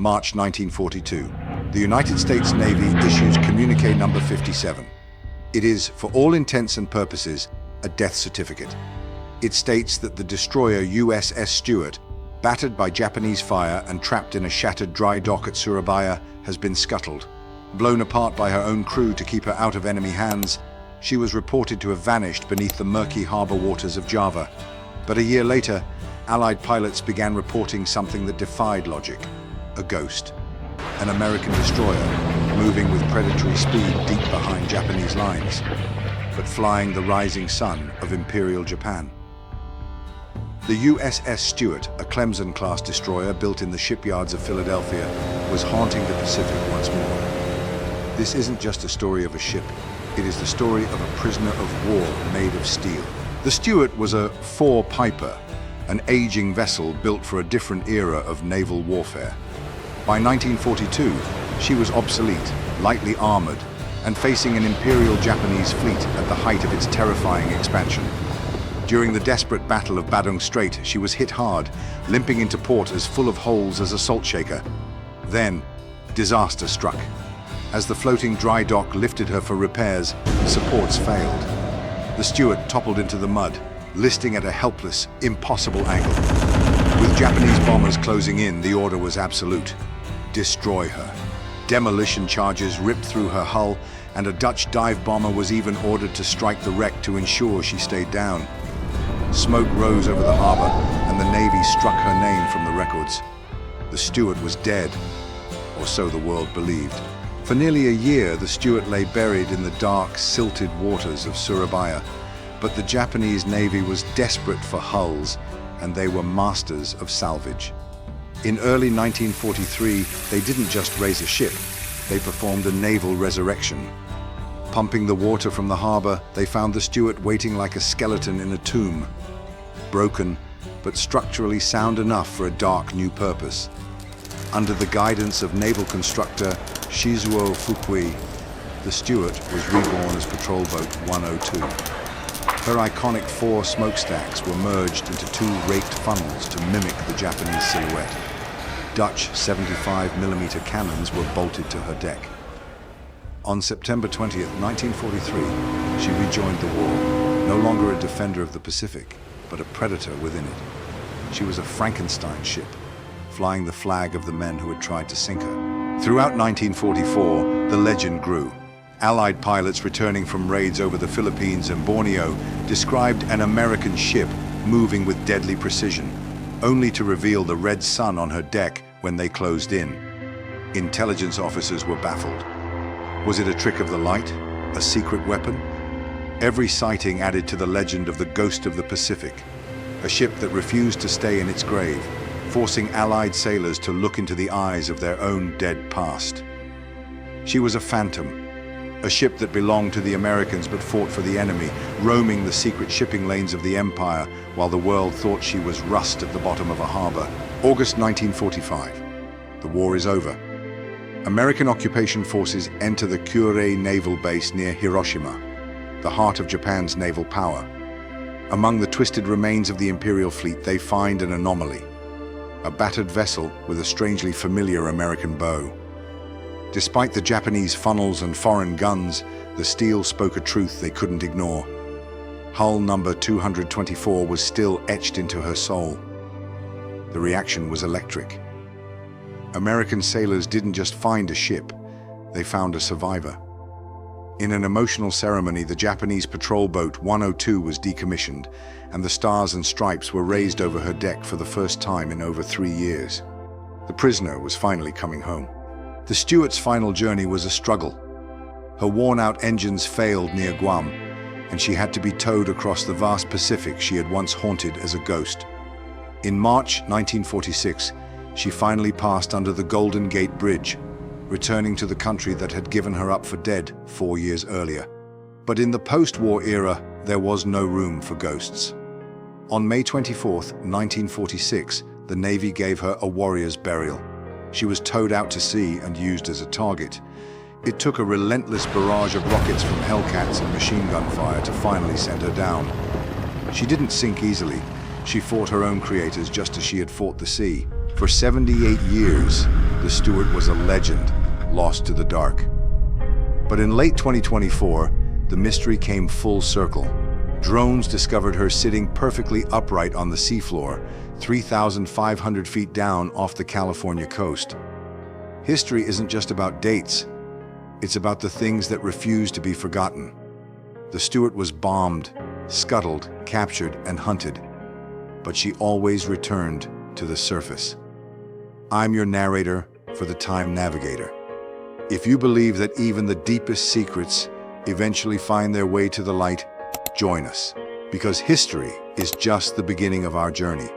March 1942. The United States Navy issues Communique number 57. It is, for all intents and purposes, a death certificate. It states that the destroyer USS Stuart, battered by Japanese fire and trapped in a shattered dry dock at Surabaya, has been scuttled. Blown apart by her own crew to keep her out of enemy hands, she was reported to have vanished beneath the murky harbor waters of Java. But a year later, Allied pilots began reporting something that defied logic: a ghost. An American destroyer, moving with predatory speed deep behind Japanese lines, but flying the rising sun of Imperial Japan. The USS Stuart, a Clemson-class destroyer built in the shipyards of Philadelphia, was haunting the Pacific once more. This isn't just a story of a ship. It is the story of a prisoner of war made of steel. The Stuart was a four-piper, an aging vessel built for a different era of naval warfare. By 1942, she was obsolete, lightly armored, and facing an Imperial Japanese fleet at the height of its terrifying expansion. During the desperate Battle of Badong Strait, she was hit hard, limping into port as full of holes as a salt shaker. Then, disaster struck. As the floating dry dock lifted her for repairs, supports failed. The Stuart toppled into the mud, listing at a helpless, impossible angle. With Japanese bombers closing in, the order was absolute: destroy her. Demolition charges ripped through her hull, and a Dutch dive bomber was even ordered to strike the wreck to ensure she stayed down. Smoke rose over the harbor, and the Navy struck her name from the records. The Stuart was dead, or so the world believed. For nearly a year, the Stuart lay buried in the dark, silted waters of Surabaya, but the Japanese Navy was desperate for hulls, and they were masters of salvage. In early 1943, they didn't just raise a ship, they performed a naval resurrection. Pumping the water from the harbor, they found the Stuart waiting like a skeleton in a tomb. Broken, but structurally sound enough for a dark new purpose. Under the guidance of naval constructor Shizuo Fukui, the Stuart was reborn as Patrol Boat 102. Her iconic four smokestacks were merged into two raked funnels to mimic the Japanese silhouette. Dutch 75mm cannons were bolted to her deck. On September 20th, 1943, she rejoined the war, no longer a defender of the Pacific, but a predator within it. She was a Frankenstein ship, flying the flag of the men who had tried to sink her. Throughout 1944, the legend grew. Allied pilots returning from raids over the Philippines and Borneo described an American ship moving with deadly precision, only to reveal the red sun on her deck when they closed in. Intelligence officers were baffled. Was it a trick of the light? A secret weapon? Every sighting added to the legend of the Ghost of the Pacific, a ship that refused to stay in its grave, forcing Allied sailors to look into the eyes of their own dead past. She was a phantom, a ship that belonged to the Americans but fought for the enemy, roaming the secret shipping lanes of the Empire while the world thought she was rust at the bottom of a harbor. August 1945. The war is over. American occupation forces enter the Kure naval base near Hiroshima, the heart of Japan's naval power. Among the twisted remains of the Imperial fleet, they find an anomaly: a battered vessel with a strangely familiar American bow. Despite the Japanese funnels and foreign guns, the steel spoke a truth they couldn't ignore. Hull number 224 was still etched into her soul. The reaction was electric. American sailors didn't just find a ship, they found a survivor. In an emotional ceremony, the Japanese patrol boat 102 was decommissioned, and the stars and stripes were raised over her deck for the first time in over 3 years. The prisoner was finally coming home. The Stuart's final journey was a struggle. Her worn-out engines failed near Guam, and she had to be towed across the vast Pacific she had once haunted as a ghost. In March 1946, she finally passed under the Golden Gate Bridge, returning to the country that had given her up for dead 4 years earlier. But in the post-war era, there was no room for ghosts. On May 24, 1946, the Navy gave her a warrior's burial. She was towed out to sea and used as a target. It took a relentless barrage of rockets from Hellcats and machine gun fire to finally send her down. She didn't sink easily. She fought her own creators just as she had fought the sea. For 78 years, the Stewart was a legend, lost to the dark. But in late 2024, the mystery came full circle. Drones discovered her sitting perfectly upright on the seafloor, 3,500 feet down off the California coast. History isn't just about dates. It's about the things that refuse to be forgotten. The Stewart was bombed, scuttled, captured, and hunted, but she always returned to the surface. I'm your narrator for the Time Navigator. If you believe that even the deepest secrets eventually find their way to the light, join us, because history is just the beginning of our journey.